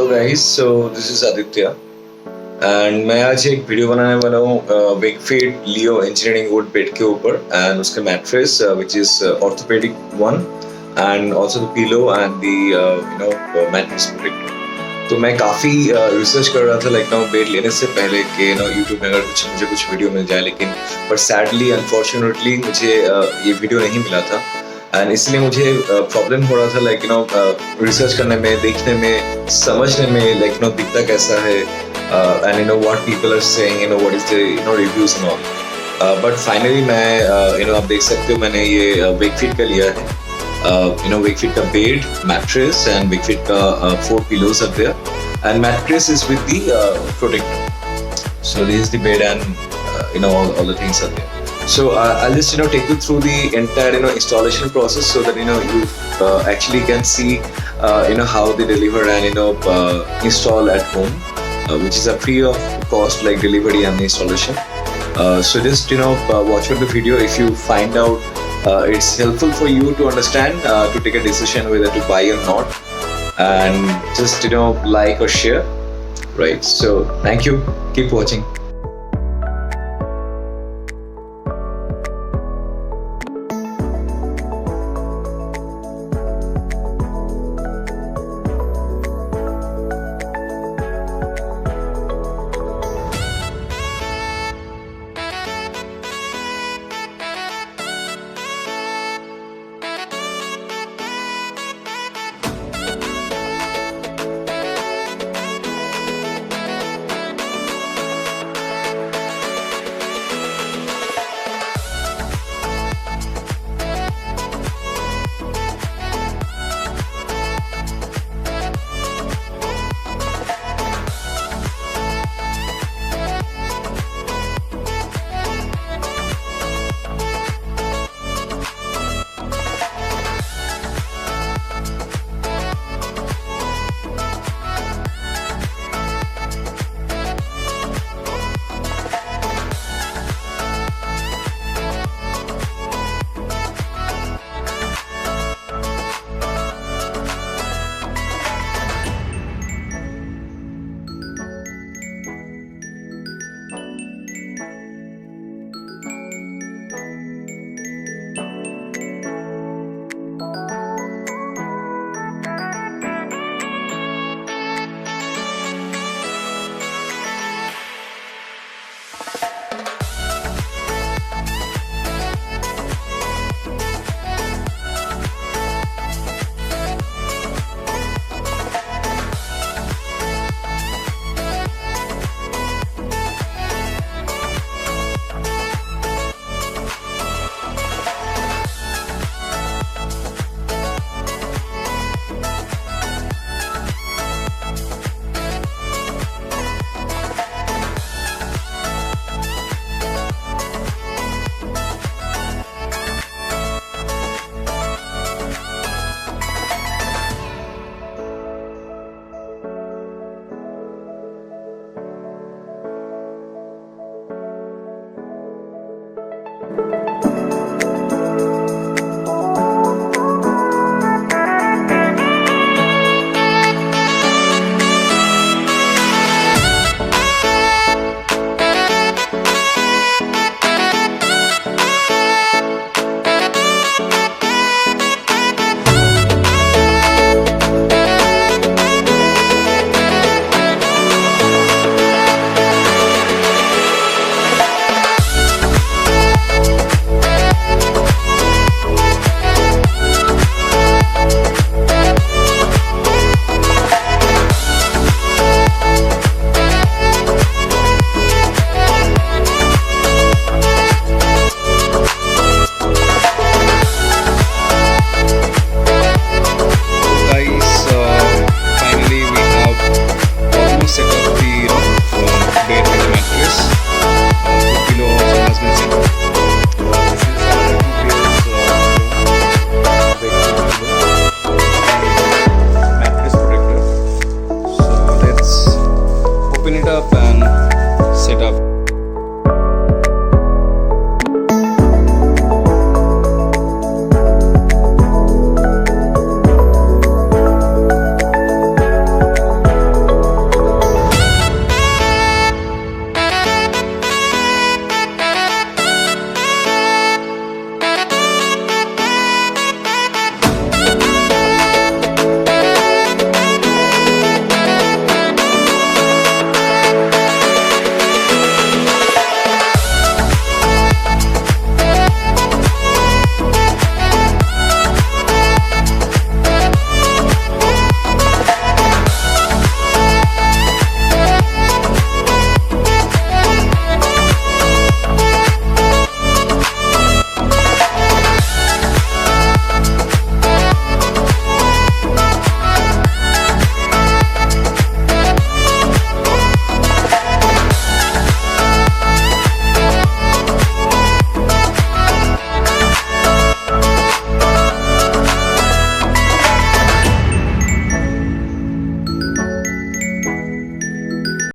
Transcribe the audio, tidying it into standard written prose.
Hello guys, so this is Aditya and मैं आज एक वीडियो बनाने वाला हूँ Wakefit Leo engineering wood bed के ऊपर एंड उसके mattress which is orthopaedic one and also the pillow and the mattress protector. तो मैं काफ़ी रिसर्च कर रहा था लाइक बेड लेने से पहले कि यूट्यूब में अगर मुझे कुछ वीडियो मिल जाए, लेकिन पर सैडली अनफॉर्चुनेटली मुझे ये वीडियो नहीं मिला था एंड इसलिए मुझे प्रॉब्लम हो रहा था लाइक रिसर्च करने में, देखने में, समझने में लाइक दिखता कैसा है and what people are saying, what is the reviews and all. But finally मैं आप देख सकते हो मैंने ये वेकफिट का लिया है। Wakefit का bed, mattress and Wakefit का 4 pillows are there, and mattress is with the protector. So this is the bed and all the things are there. So I'll just take you through the entire installation process so that you actually can see how they deliver and install at home, which is a free of cost like delivery and installation. So just watch out the video. If you find out it's helpful for you to understand to take a decision whether to buy or not, and just like or share, right? So thank you, keep watching.